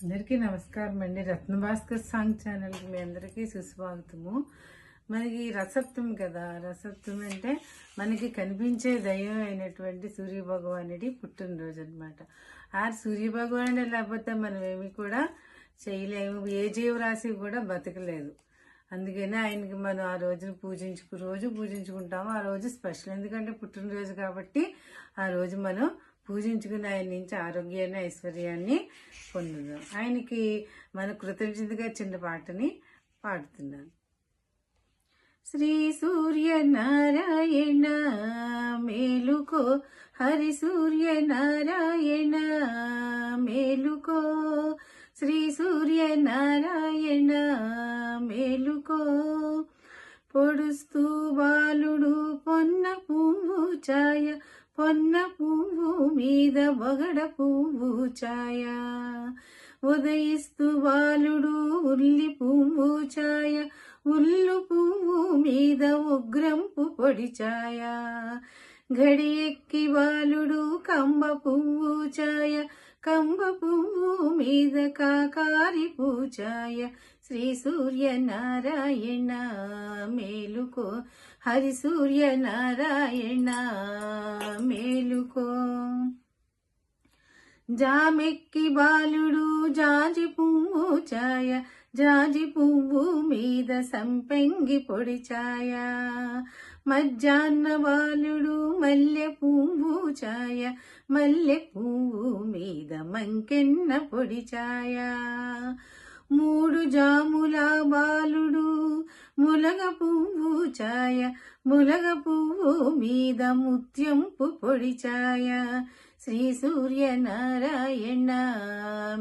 అందరికీ నమస్కారం అండి. రత్నభాస్కర్ సాంగ్ ఛానల్కి మీ అందరికీ సుస్వాగతము. మనకి రసప్తమి కదా, రసప్తమి అంటే మనకి కనిపించే దైవం అయినటువంటి సూర్యభగవానుడి పుట్టినరోజు అనమాట. ఆ సూర్యభగవానుడు లేకపోతే మనం ఏమి కూడా చేయలేము, ఏ జీవరాశి కూడా బతకలేదు. అందుకని ఆయనకి మనం ఆ రోజును రోజు పూజించుకుంటాము. ఆ రోజు స్పెషల్, ఎందుకంటే పుట్టినరోజు కాబట్టి ఆ రోజు మనం పూజించుకుని ఆయన నుంచి ఆరోగ్యాన్ని ఐశ్వర్యాన్ని పొందుదాం. ఆయనకి మన కృతజ్ఞతగా చిన్న పాటని పాడుతున్నాను. శ్రీ సూర్య నారాయణ మేలుకో, హరి సూర్య నారాయణ మేలుకో, శ్రీ సూర్య నారాయణ మేలుకో. పొడుస్తూ బాలుడు పొన్న పువ్వు ఛాయ, పొన్న పువ్వు మీద బగడ పువ్వు ఛాయ. ఉదయిస్తూ బాలుడు ఉల్లి పువ్వు ఛాయ, ఉల్లు పువ్వు మీద ఉగ్రంపు పొడి ఛాయ. గడి ఎక్కి బాలుడు కంబ పువ్వు ఛాయ, కంబ పువ్వు మీద కాకారి పూజాయ. శ్రీ సూర్య నారాయణ మేలుకో, హరి సూర్య నారాయణ మేలుకో. జామెక్కి బాలుడు జాజి పువ్వు ఛాయ, జాజి పువ్వు మీద సంపెంగి పొడి ఛాయ. మధ్యాహ్న బాలుడు మల్లె పువ్వు ఛాయ, మల్లె పువ్వు మీద మంకెన్న పొడి ఛాయ. మూడు జాముల బాలుడు ములగ పువ్వు ఛాయ, ములగ పువ్వు మీద ముత్యంపు పొడి ఛాయ. శ్రీ సూర్య నారాయణ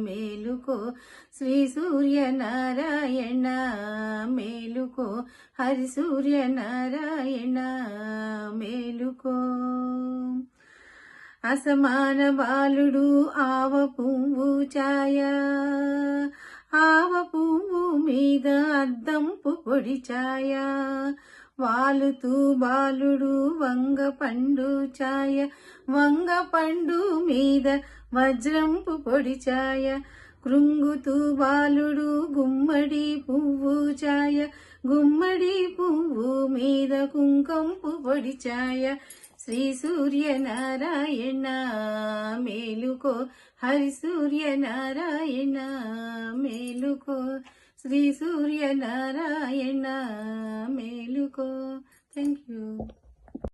మేలుకో, శ్రీ సూర్య నారాయణ మేలుకో, హరి సూర్య నారాయణ మేలుకో. అసమాన బాలుడు ఆవ పువ్వు ఛాయ, ఆవ పువ్వు మీద అద్దంపు పొడి ఛాయ. వాలుతూ బాలుడు వంగ పండు ఛాయ, వంగ పండు మీద వజ్రంపు పొడి ఛాయ. కృంగుతూ బాలుడు గుమ్మడి పువ్వు ఛాయ, గుమ్మడి పువ్వు మీద కుంకంపు పొడి ఛాయ. శ్రీ సూర్య నారాయణ మేలుకో, హరి సూర్య నారాయణ మేలుకో, శ్రీ సూర్య నారాయణ మేలుకో. Thank you.